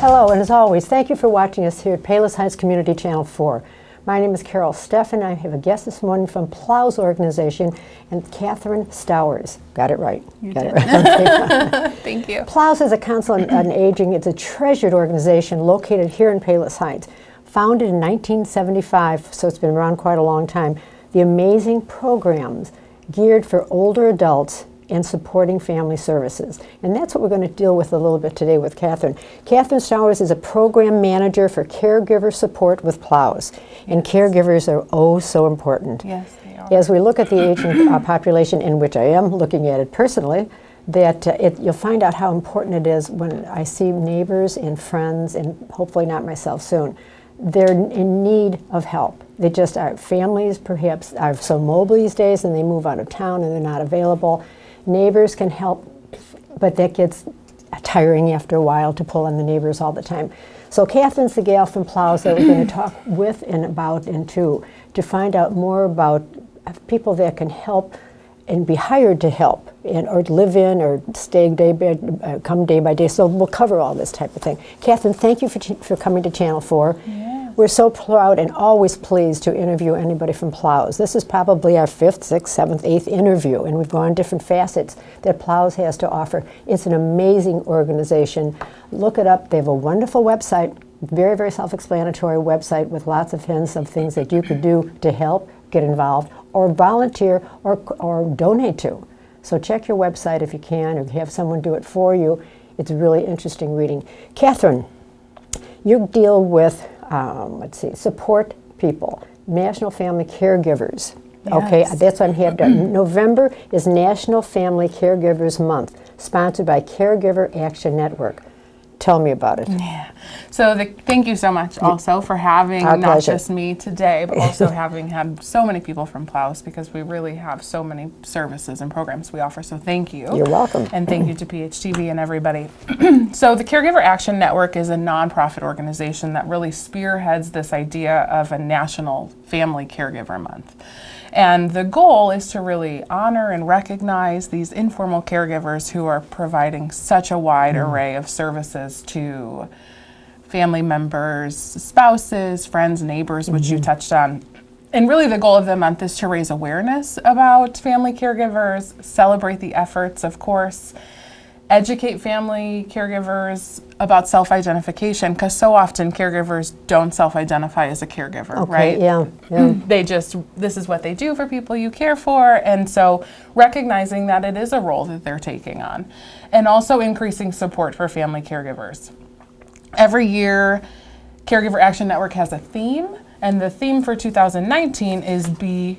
Hello, and as always, thank you for watching us here at Palos Heights Community Channel 4. My name is Carol Steffen. I have a guest this morning from Plows organization, and Catherine Stowers. Got it right. Got it right. Thank you. Plows is a council on aging. It's a treasured organization located here in Palos Heights. Founded in 1975, so it's been around quite a long time. The amazing programs geared for older adults and supporting family services. And that's what we're going to deal with a little bit today with Catherine. Catherine Stowers is a program manager for caregiver support with Plows. And caregivers are oh so important. Yes, they are. As we look at the aging population, in which I am looking at it personally, that you'll find out how important it is when I see neighbors and friends, and hopefully not myself soon, they're in need of help. They just are, families perhaps are so mobile these days and they move out of town and they're not available. Neighbors can help, but that gets tiring after a while to pull on the neighbors all the time. So Catherine's the gal from Plows that we're going to talk with and about and to find out more about people that can help and be hired to help and or live in or stay come day by day. So we'll cover all this type of thing. Catherine, thank you for coming to Channel 4. Yes. We're so proud and always pleased to interview anybody from Plows. This is probably our 5th, 6th, 7th, 8th interview, and we've gone different facets that Plows has to offer. It's an amazing organization. Look it up. They have a wonderful website, very, very self-explanatory website with lots of hints of things that you could do to help, get involved, or volunteer or donate to. So check your website if you can, or have someone do it for you. It's really interesting reading. Catherine, you deal with support people, National Family Caregivers. Yes. Okay, that's what I'm here to. November is National Family Caregivers Month, sponsored by Caregiver Action Network. Tell me about it. Yeah. So thank you so much also for having Our not pleasure. just me today, but also having had so many people from Plows, because we really have so many services and programs we offer. So thank you. You're welcome. And thank you to PHTV and everybody. So the Caregiver Action Network is a nonprofit organization that really spearheads this idea of a National Family Caregiver Month. And the goal is to really honor and recognize these informal caregivers who are providing such a wide array of services to family members, spouses, friends, neighbors, which you touched on. And really the goal of the month is to raise awareness about family caregivers, celebrate the efforts, of course, educate family caregivers about self-identification, because so often caregivers don't self-identify as a caregiver, Okay, right? yeah. This is what they do for people you care for, and so recognizing that it is a role that they're taking on, and also increasing support for family caregivers. Every year, Caregiver Action Network has a theme, and the theme for 2019 is Be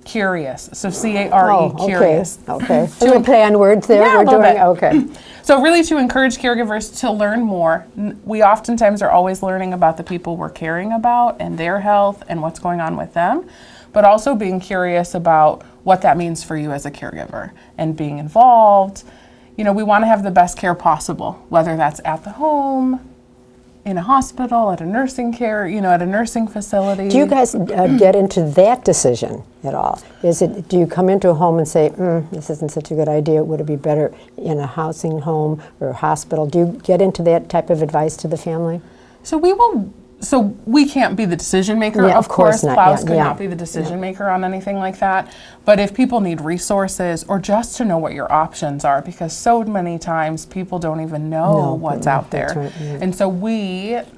Curious. So C-A-R-E, curious. Okay. So we play on words there. Yeah, We're a little doing bit. okay. So really to encourage caregivers to learn more. We oftentimes are always learning about the people we're caring about and their health and what's going on with them, but also being curious about what that means for you as a caregiver and being involved. You know, we want to have the best care possible, whether that's at the home, in a hospital, at a nursing care, at a nursing facility. Do you guys get into that decision at all? Do you come into a home and say, this isn't such a good idea, would it be better in a housing home or a hospital? Do you get into that type of advice to the family? So we can't be the decision maker. Yeah, of course, not. Plows Yeah, could yeah. not be the decision maker on anything like that. But if people need resources or just to know what your options are, because so many times people don't even know what's out there. That's right, yeah. And so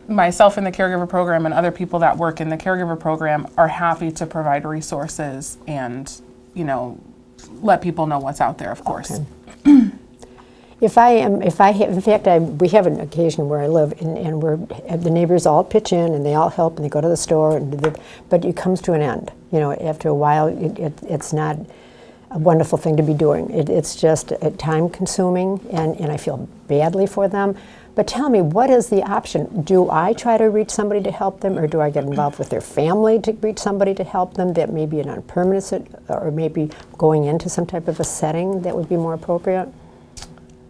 myself in the caregiver program and other people that work in the caregiver program are happy to provide resources and, let people know what's out there, of course. Okay. In fact, we have an occasion where I live, and the neighbors all pitch in, and they all help, and they go to the store, but it comes to an end. After a while, it's not a wonderful thing to be doing. It's just time-consuming, and I feel badly for them. But tell me, what is the option? Do I try to reach somebody to help them, or do I get involved with their family to reach somebody to help them that may be on permanent, or maybe going into some type of a setting that would be more appropriate?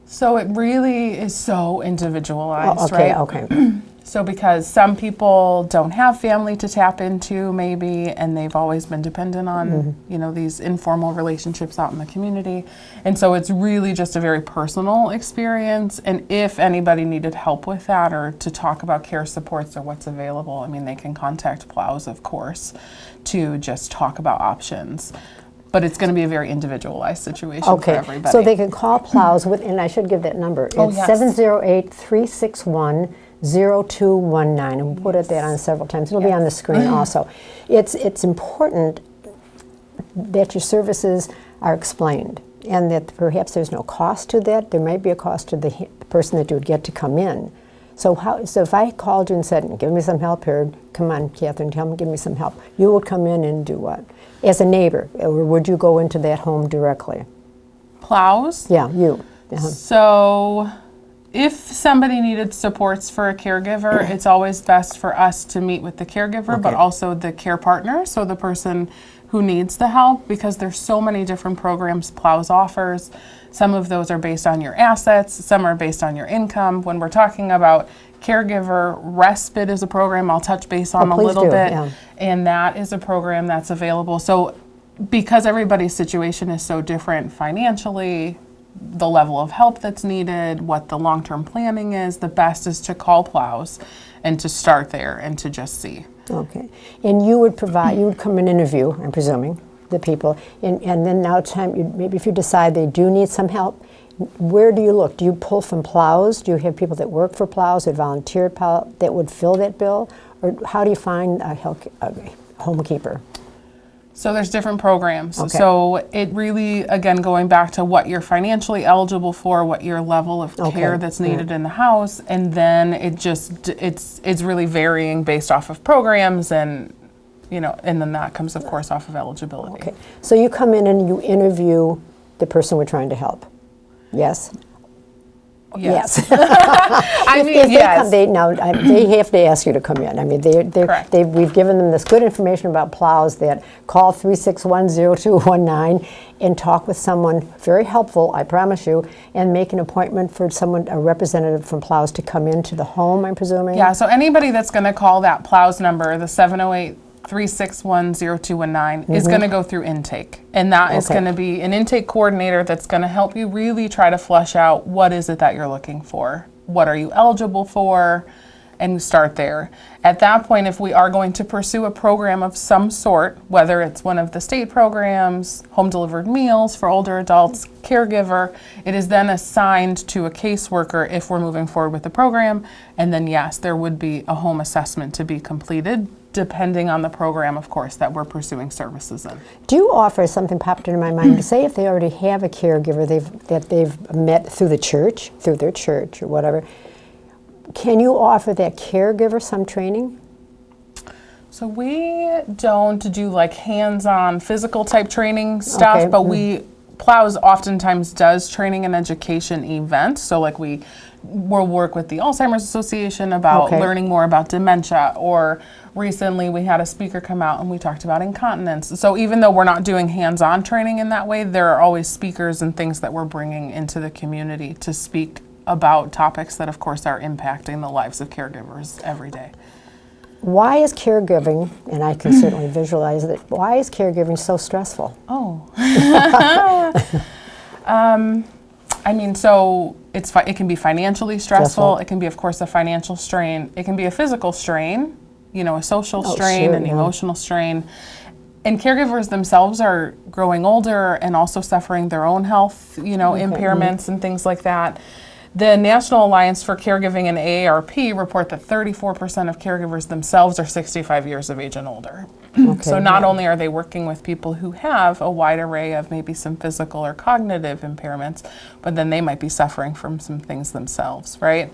So it really is so individualized, okay, right? Okay. So because some people don't have family to tap into maybe, and they've always been dependent on, these informal relationships out in the community. And so it's really just a very personal experience. And if anybody needed help with that or to talk about care supports or what's available, I mean, they can contact Plows, of course, to just talk about options. But it's going to be a very individualized situation for everybody. So they can call Plows, and I should give that number. It's 708-361-0219, and we'll put that on several times. It'll be on the screen also. It's important that your services are explained, and that perhaps there's no cost to that. There might be a cost to the person that you would get to come in. So if I called you and said, give me some help here, come on, Catherine, give me some help, you would come in and do what? As a neighbor, or would you go into that home directly? Plows? Yeah, you. So if somebody needed supports for a caregiver, it's always best for us to meet with the caregiver, but also the care partner, so the person who needs the help, because there's so many different programs Plows offers. Some of those are based on your assets, some are based on your income. When we're talking about caregiver respite is a program I'll touch base on a little bit, and that is a program that's available. So because everybody's situation is so different financially, the level of help that's needed, what the long-term planning is, the best is to call Plows and to start there and to just see. Okay. And you would come and interview, I'm presuming, the people, and then now maybe if you decide they do need some help, where do you look? Do you pull from Plows? Do you have people that work for Plows that volunteer that would fill that bill? Or how do you find a home keeper? So there's different programs. So it really, again, going back to what you're financially eligible for, what your level of care that's needed in the house, and then it's really varying based off of programs, and and then that comes, of course, off of eligibility. Okay. So you come in and you interview the person we're trying to help. Yes? Yes. I mean, yes. They have to ask you to come in. I mean, we've given them this good information about Plows, that call 361-0219 and talk with someone very helpful, I promise you, and make an appointment for a representative from Plows to come into the home, I'm presuming? Yeah, so anybody that's going to call that Plows number, the 708-361-0219, is going to go through intake. And that is going to be an intake coordinator that's going to help you really try to flush out what is it that you're looking for. What are you eligible for? And start there. At that point, if we are going to pursue a program of some sort, whether it's one of the state programs, home delivered meals for older adults, caregiver, it is then assigned to a caseworker if we're moving forward with the program. And then yes, there would be a home assessment to be completed, depending on the program, of course, that we're pursuing services in. Do you offer, something popped into my mind, to say if they already have a caregiver that they've met through their church or whatever, can you offer that caregiver some training? So we don't do like hands-on physical type training stuff, but Plows oftentimes does training and education events. So like we'll work with the Alzheimer's Association about learning more about dementia, or recently we had a speaker come out and we talked about incontinence. So even though we're not doing hands-on training in that way, there are always speakers and things that we're bringing into the community to speak about topics that of course are impacting the lives of caregivers every day. Why is caregiving, and I can certainly visualize it, why is caregiving so stressful? I mean, so it can be financially stressful. It can be, of course, a financial strain. It can be a physical strain, a social strain, an emotional strain. And caregivers themselves are growing older and also suffering their own health, impairments and things like that. The National Alliance for Caregiving and AARP report that 34% of caregivers themselves are 65 years of age and older. So not only are they working with people who have a wide array of maybe some physical or cognitive impairments, but then they might be suffering from some things themselves, right?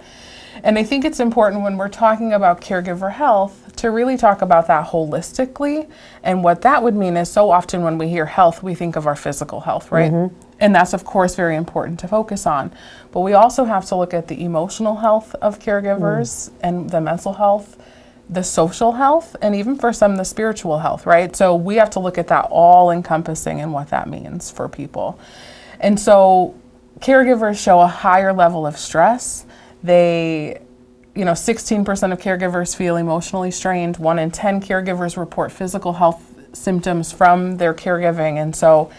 And I think it's important when we're talking about caregiver health to really talk about that holistically. And what that would mean is, so often when we hear health, we think of our physical health, right? And that's, of course, very important to focus on. But we also have to look at the emotional health of caregivers and the mental health, the social health, and even for some, the spiritual health, right? So we have to look at that all encompassing and what that means for people. And so caregivers show a higher level of stress. They 16% of caregivers feel emotionally strained. 1 in 10 caregivers report physical health symptoms from their caregiving. And so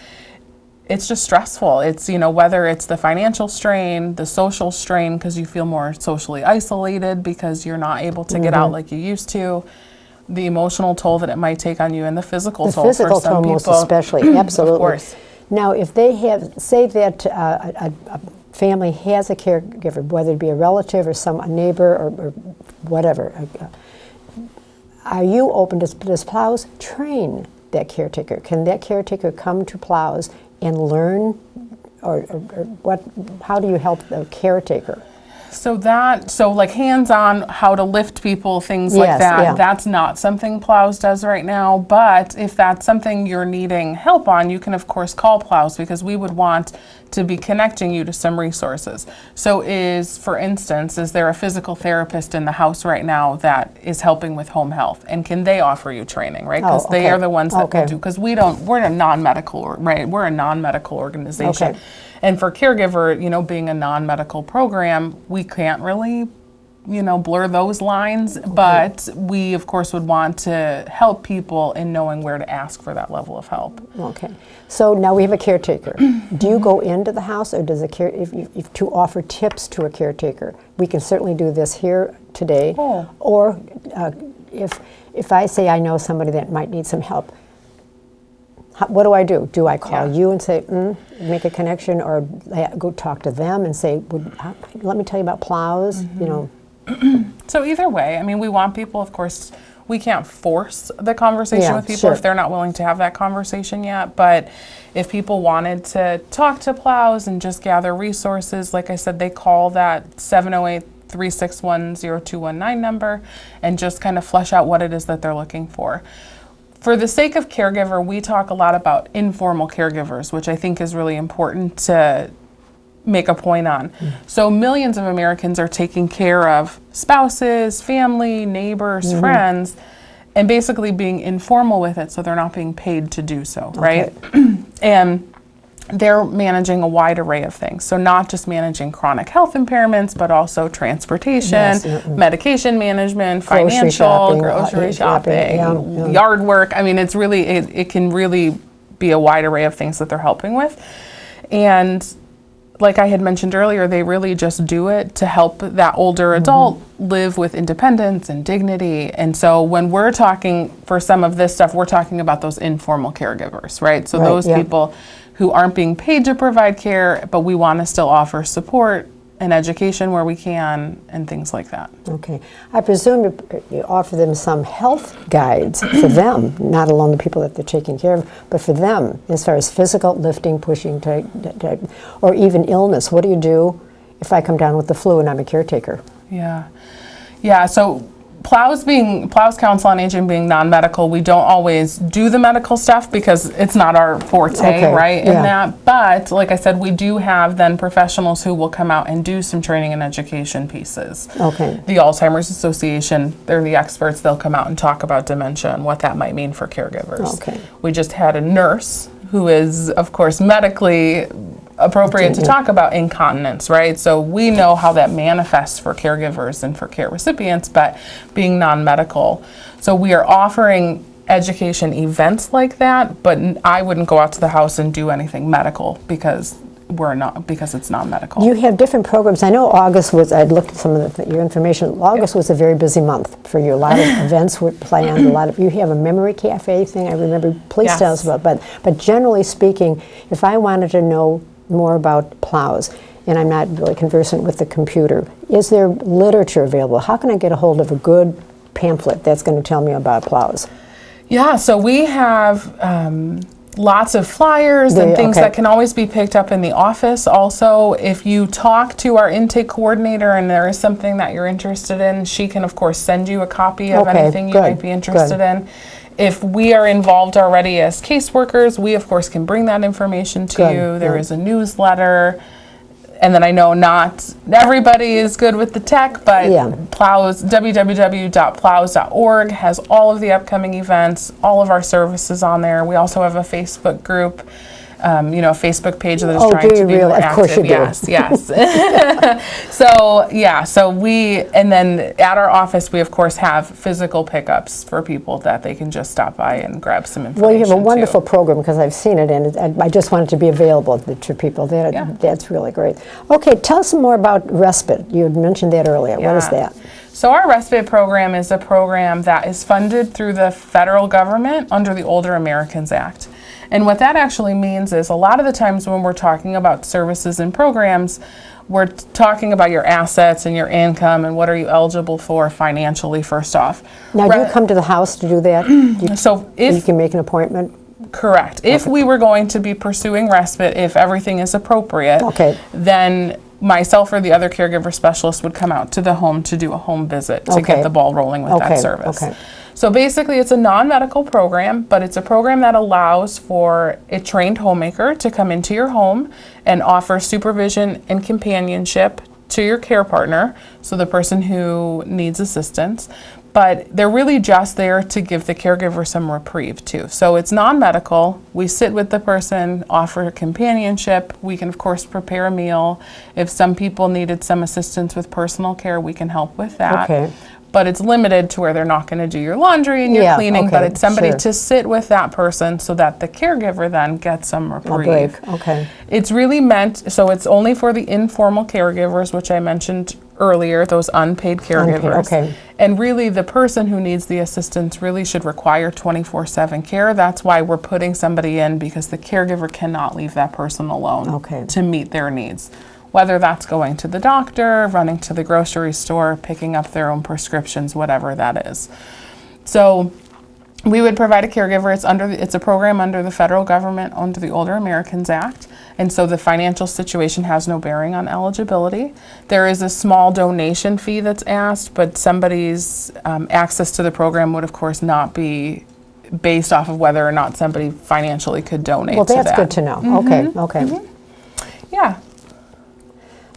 it's just stressful. It's, whether it's the financial strain, the social strain, because you feel more socially isolated because you're not able to get out like you used to, the emotional toll that it might take on you, and the physical toll for some people. The physical toll most especially, absolutely. Of course. Now, if they have, say that a family has a caregiver, whether it be a relative or a neighbor or whatever, are you open to, does Plows train that caretaker? Can that caretaker come to Plows and learn, or what? How do you help the caretaker? So like hands-on, how to lift people, things like that, yeah. That's not something Plows does right now. But if that's something you're needing help on, you can of course call Plows, because we would want to be connecting you to some resources. So for instance, is there a physical therapist in the house right now that is helping with home health? And can they offer you training, right? Because they are the ones that will do, because we're a non-medical, right? We're a non-medical organization. Okay. And for caregiver, being a non-medical program, we can't really, blur those lines. But we, of course, would want to help people in knowing where to ask for that level of help. Okay. So now we have a caretaker. Do you go into the house, or does if to offer tips to a caretaker? We can certainly do this here today. Oh. Or if I say I know somebody that might need some help, what do I do? Do I call you and say, make a connection, or go talk to them and say, let me tell you about Plows, So either way, we want people, of course, we can't force the conversation with people if they're not willing to have that conversation yet. But if people wanted to talk to Plows and just gather resources, like I said, they call that 708-361-0219 number and just kind of flesh out what it is that they're looking for. For the sake of caregiver, we talk a lot about informal caregivers, which I think is really important to make a point on. So millions of Americans are taking care of spouses, family, neighbors, friends, and basically being informal with it, so they're not being paid to do so, right? And they're managing a wide array of things. So not just managing chronic health impairments, but also transportation, medication management, financial, grocery shopping, yard work. It's really, it can really be a wide array of things that they're helping with. And like I had mentioned earlier, they really just do it to help that older adult live with independence and dignity. And so when we're talking for some of this stuff, we're talking about those informal caregivers, right? So those people who aren't being paid to provide care, but we want to still offer support and education where we can, and things like that. Okay. I presume you offer them some health guides for them, not alone the people that they're taking care of, but for them, as far as physical lifting, pushing, or even illness. What do you do if I come down with the flu and I'm a caretaker? Yeah. So Plows Council on Aging being non-medical, we don't always do the medical stuff because it's not our forte, right, in that. But like I said, we do have then professionals who will come out and do some training and education pieces. The Alzheimer's Association, they're the experts. They'll come out and talk about dementia and what that might mean for caregivers. We just had a nurse who is, of course, medically appropriate to talk about incontinence, right? So we know how that manifests for caregivers and for care recipients, but being non-medical. So we are offering education events like that, but I wouldn't go out to the house and do anything medical because it's non-medical. You have different programs. I know August was, I'd looked at some of your information. August was a very busy month for you. A lot of events were planned. You have a memory cafe thing, I remember. Please tell us about. But generally speaking, if I wanted to know more about Plows, and I'm not really conversant with the computer, is there literature available? How can I get a hold of a good pamphlet that's going to tell me about Plows? Yeah, so we have lots of flyers and things that can always be picked up in the office. Also, if you talk to our intake coordinator and there is something that you're interested in, she can of course send you a copy of anything you might be interested in. If we are involved already as caseworkers, we of course can bring that information to you. There is a newsletter. And then I know not everybody is good with the tech, but Plows, www.plows.org has all of the upcoming events, all of our services on there. We also have a Facebook group. a Facebook page that is Oh, trying do to you be really? more Of course active. you do. Yes. And then at our office, we of course have physical pickups for people that they can just stop by and grab some information. Well, you have a wonderful too. program because I've seen it, and I just want it to be available to people. That's really great. Okay, tell us more about respite. You had mentioned that earlier. What is Yeah. that? So our respite program is a program that is funded through the federal government under the Older Americans Act. And what that actually means is a lot of the times when we're talking about services and programs, we're talking about your assets and your income and what are you eligible for financially first off. Now, do you come to the house to do that? So You if can make an appointment? correct, if we were going to be pursuing respite, if everything is appropriate, Okay. then myself or the other caregiver specialist would come out to the home to do a home visit to Okay. get the ball rolling with Okay, that service. okay. So basically it's a non-medical program, but it's a program that allows for a trained homemaker to come into your home and offer supervision and companionship to your care partner, so the person who needs assistance. But they're really just there to give the caregiver some reprieve too. So it's non-medical. We sit with the person, offer companionship. We can of course prepare a meal. If some people needed some assistance with personal care, we can help with that. Okay. But it's limited to where they're not going to do your laundry and your Yeah, cleaning, but okay, it's somebody sure. to sit with that person so that the caregiver then gets some A reprieve. break, okay. It's really meant, so it's only for the informal caregivers, which I mentioned earlier, those unpaid caregivers. okay. And really the person who needs the assistance really should require 24/7 care. That's why we're putting somebody in, because the caregiver cannot leave that person alone Okay. to meet their needs. Whether that's going to the doctor, running to the grocery store, picking up their own prescriptions, whatever that is. So we would provide a caregiver. It's a program under the federal government, under the Older Americans Act. And so the financial situation has no bearing on eligibility. There is a small donation fee that's asked, but somebody's access to the program would of course not be based off of whether or not somebody financially could donate Well, to that. that's good to know. Okay, okay. Yeah.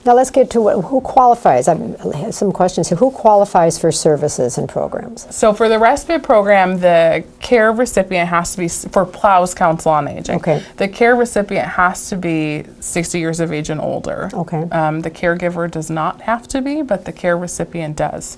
Now let's get to who qualifies. I have some questions here. Who qualifies for services and programs? So for the respite program, the care recipient has to be, for Plows Council on Aging, Okay. the care recipient has to be 60 years of age and older. Okay. The caregiver does not have to be, but the care recipient does.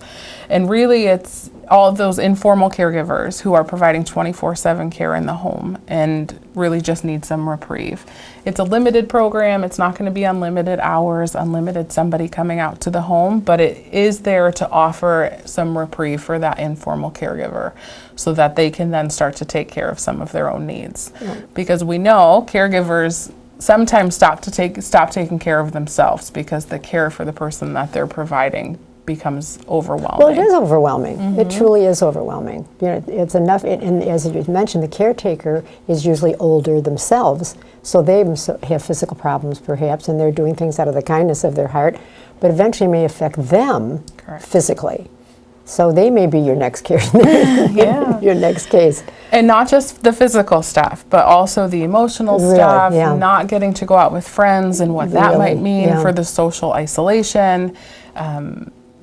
And really it's all of those informal caregivers who are providing 24/7 care in the home and really just need some reprieve. It's a limited program. It's not going to be unlimited hours, unlimited somebody coming out to the home, but it is there to offer some reprieve for that informal caregiver so that they can then start to take care of some of their own needs. Because we know caregivers sometimes stop taking care of themselves because the care for the person that they're providing becomes overwhelming. Well, it is overwhelming. It truly is overwhelming. You know, it's enough, and as you mentioned, the caretaker is usually older themselves, so they have physical problems perhaps, and they're doing things out of the kindness of their heart, but eventually may affect them Correct. physically. So they may be your next case. Yeah. Your next case. And not just the physical stuff, but also the emotional Really, stuff, yeah. not getting to go out with friends and what that Really, might mean yeah. for the social isolation.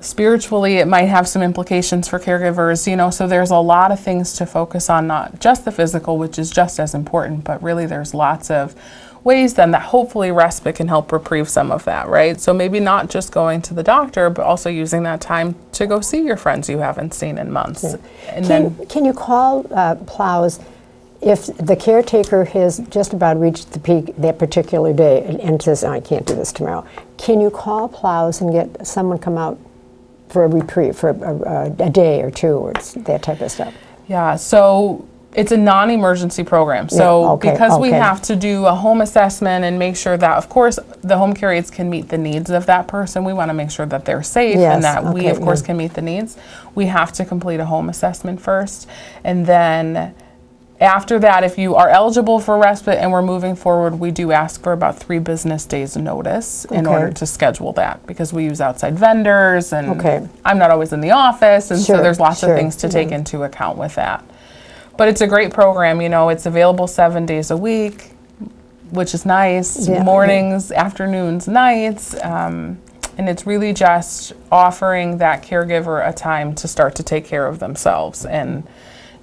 Spiritually, it might have some implications for caregivers, you know, so there's a lot of things to focus on, not just the physical, which is just as important, but really there's lots of ways then that hopefully respite can help reprieve some of that, right? So maybe not just going to the doctor, but also using that time to go see your friends you haven't seen in months. And Can you call Plows if the caretaker has just about reached the peak that particular day and says, oh, I can't do this tomorrow? Can you call Plows and get someone come out for a reprieve, for a day or two, or that type of stuff? Yeah, so it's a non-emergency program. So Yeah, okay, because we okay. have to do a home assessment and make sure that, of course, the home care aides can meet the needs of that person. We want to make sure that they're safe Yes, and that we, okay, of course, yeah. can meet the needs. We have to complete a home assessment first. And then after that, if you are eligible for respite and we're moving forward, we do ask for about 3 business days notice in Okay. order to schedule that, because we use outside vendors and Okay. I'm not always in the office, and Sure, so there's lots sure, of things to take yeah. into account with that. But it's a great program, you know, it's available 7 days a week, which is nice, Yeah. mornings, afternoons, nights, and it's really just offering that caregiver a time to start to take care of themselves and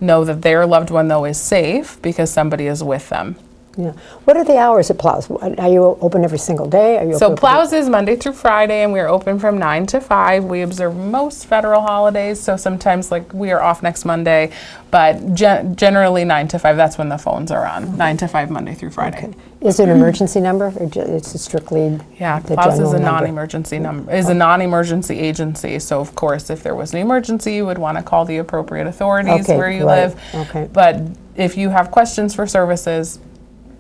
know that their loved one, though, is safe because somebody is with them. Yeah. What are the hours at Plows? Are you open every single day? Are you So open Plows is Monday through Friday, and we are open from 9 to 5. We observe most federal holidays, so sometimes like we are off next Monday, but generally 9 to 5, that's when the phones are on, 9 to 5 Monday through Friday. Okay. Is it an emergency number, or it's strictly Yeah, the Plows general is a number? non-emergency number, is a non-emergency agency, so of course if there was an emergency, you would want to call the appropriate authorities Okay, where you right. live. Okay. But if you have questions for services,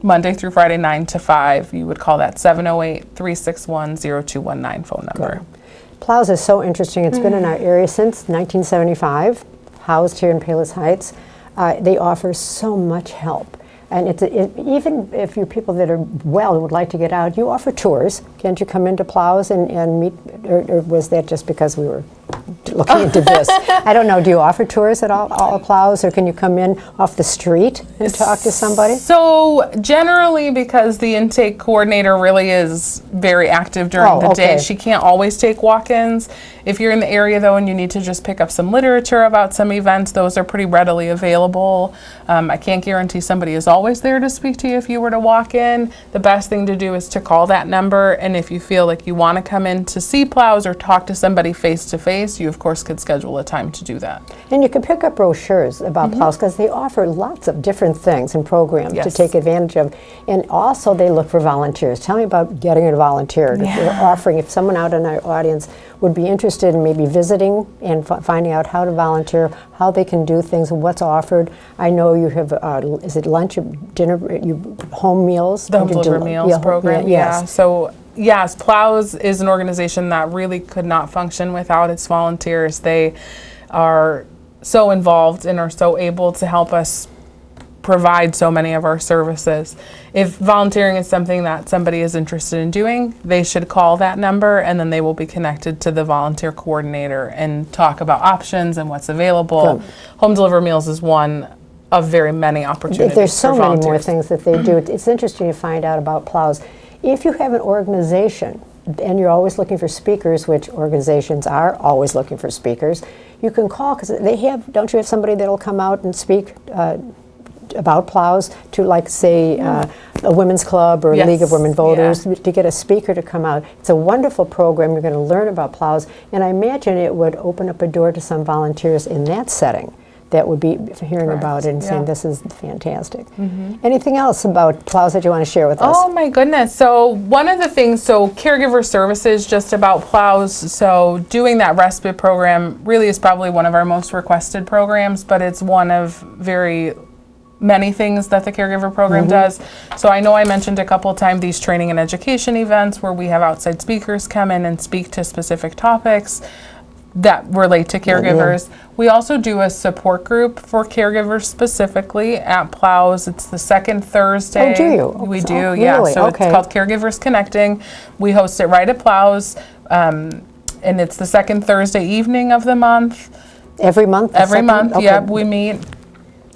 Monday through Friday, 9 to 5, you would call that 708-361-0219 phone number. Good. Plows is so interesting. It's been in our area since 1975, housed here in Palos Heights. They offer so much help. And even if you're people that are well and would like to get out, you offer tours. Can't you come into Plows and meet, or was that just because we were looking into this? I don't know. Do you offer tours at all Plows, or can you come in off the street and talk to somebody? So generally, because the intake coordinator really is very active during the day, she can't always take walk-ins. If you're in the area though and you need to just pick up some literature about some events, those are pretty readily available. I can't guarantee somebody is always there to speak to you if you were to walk in. The best thing to do is to call that number, and if you feel like you want to come in to see Plows or talk to somebody face to face, you of course could schedule a time to do that. And you can pick up brochures about Plows because they offer lots of different things and programs to take advantage of. And also they look for volunteers. Tell me about getting a volunteer. They're offering, if someone out in our audience would be interested in maybe visiting and finding out how to volunteer, how they can do things, and what's offered. I know you have, is it lunch, dinner, home meals? The Home Delivered Meals program, yes. So yes, Plows is an organization that really could not function without its volunteers. They are so involved and are so able to help us provide so many of our services. If volunteering is something that somebody is interested in doing, they should call that number, and then they will be connected to the volunteer coordinator and talk about options and what's available. Good. Home Delivered Meals is one of very many opportunities. There's so for many volunteers. more things that they do. It's interesting to find out about Plows. If you have an organization and you're always looking for speakers, which organizations are always looking for speakers, you can call, because they have, don't you have somebody that'll come out and speak about Plows to, like, say, a women's club or a League of Women Voters, to get a speaker to come out. It's a wonderful program. You're going to learn about Plows, and I imagine it would open up a door to some volunteers in that setting that would be hearing about it and saying, this is fantastic. Anything else about Plows that you want to share with us? Oh my goodness. So one of the things, caregiver services just about Plows, so doing that respite program really is probably one of our most requested programs, but it's one of very many things that the caregiver program does. So I know I mentioned a couple of times these training and education events where we have outside speakers come in and speak to specific topics that relate to caregivers. We also do a support group for caregivers specifically at Plows. It's the second Thursday. Oh, do you? We do, Really? So it's called Caregivers Connecting. We host it right at Plows, and it's the second Thursday evening of the month. Every month? Every month, we meet.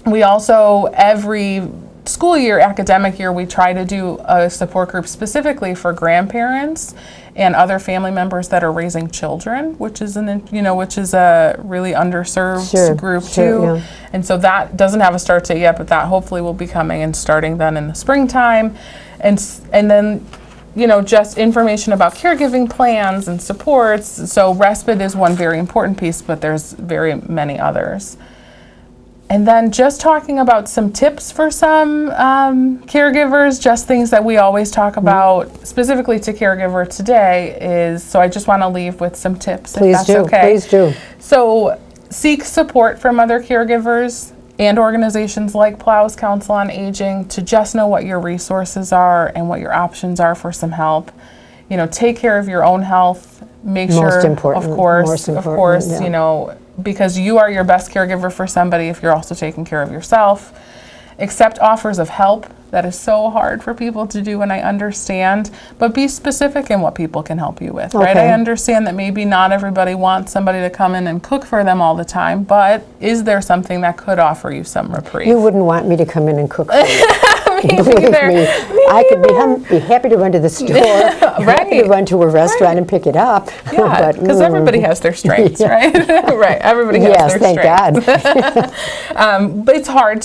We also, every school year, academic year, we try to do a support group specifically for grandparents and other family members that are raising children, which is a really underserved group too. And so that doesnn't have a start date yet, but that hopefully will be coming and starting then in the springtime. And then, just information about caregiving plans and supports. So respite is one very important piece, but there's very many others. And then just talking about some tips for some caregivers, just things that we always talk about specifically to caregiver today is, so I just want to leave with some tips, if that's okay. Please do. So seek support from other caregivers and organizations like Plows Council on Aging to just know what your resources are and what your options are for some help. Take care of your own health. Make sure, of course, because you are your best caregiver for somebody if you're also taking care of yourself. Accept offers of help. That is so hard for people to do, and I understand, but be specific in what people can help you with, right? I understand that maybe not everybody wants somebody to come in and cook for them all the time, but is there something that could offer you some reprieve? You wouldn't want me to come in and cook for you. Believe neither. me, I could be happy to run to the store, happy to run to a restaurant and pick it up. Yeah, because everybody has their strengths, right? Right. Everybody has Yes, their thank strengths. God. But it's hard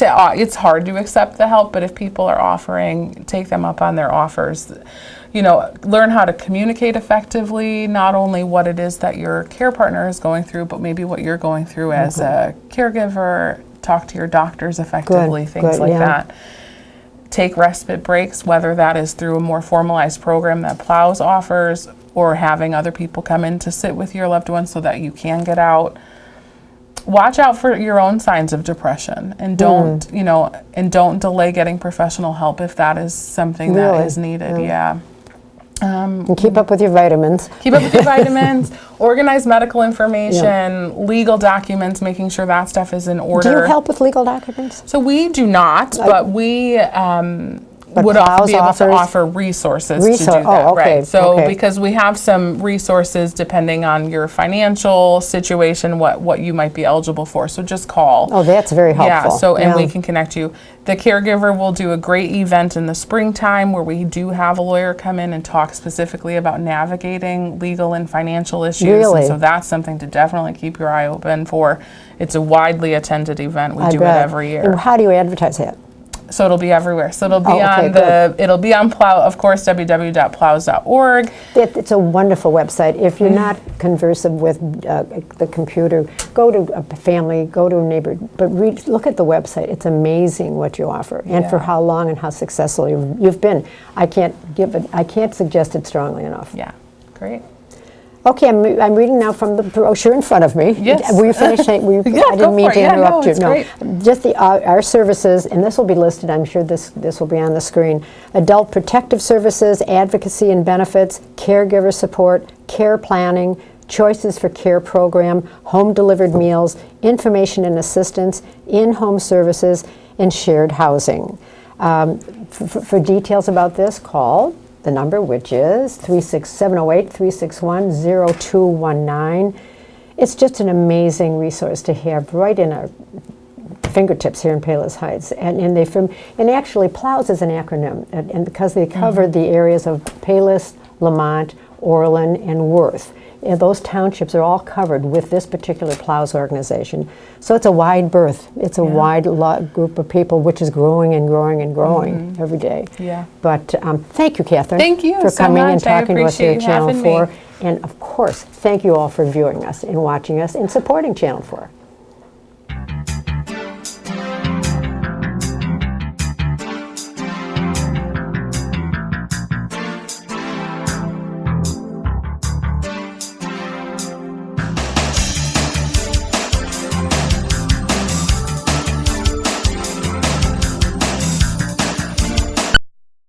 to accept the help. But if people are offering, take them up on their offers. Learn how to communicate effectively, not only what it is that your care partner is going through, but maybe what you're going through as a caregiver. Talk to your doctors effectively, things like that. Take respite breaks, whether that is through a more formalized program that Plows offers, or having other people come in to sit with your loved one so that you can get out. Watch out for your own signs of depression, and don't delay getting professional help if that is something that is needed. Yeah. And keep up with your vitamins. Keep up with your vitamins, organize medical information, legal documents, making sure that stuff is in order. Do you help with legal documents? So we do not, but we would Plows be able to offers offer resources to do that. Oh, okay. Right. So okay. because we have some resources depending on your financial situation, what you might be eligible for. So just call. Oh, that's very helpful. Yeah. So and we can connect you. The caregiver will do a great event in the springtime where we do have a lawyer come in and talk specifically about navigating legal and financial issues. Really? And so that's something to definitely keep your eye open for. It's a widely attended event. We do it every year. And how do you advertise that? So it'll be everywhere. So it'll be it'll be on Plow, of course, www.plows.org. It's a wonderful website. If you're not conversant with the computer, go to a family, go to a neighbor, but look at the website. It's amazing what you offer, and for how long and how successful you've been. I can't suggest it strongly enough. Yeah, great. Okay, I'm reading now from the brochure in front of me. Yes. Were you finished? I didn't mean to interrupt you. Great. Just our services, and this will be listed. I'm sure this will be on the screen. Adult protective services, advocacy and benefits, caregiver support, care planning, choices for care program, home delivered meals, information and assistance, in-home services, and shared housing. For details about this, call the number, which is 708-361-0219. It's just an amazing resource to have right in our fingertips here in Palos Heights. And actually Plows is an acronym, and because they cover the areas of Palos, Lamont, Orland, and Worth. And those townships are all covered with this particular Plows organization. So it's a wide berth. It's a wide group of people, which is growing and growing and growing every day. Yeah. But thank you, Catherine. Thank you for so coming much. and talking to us here at I appreciate you Channel having 4. me. And of course, thank you all for viewing us and watching us and supporting Channel 4.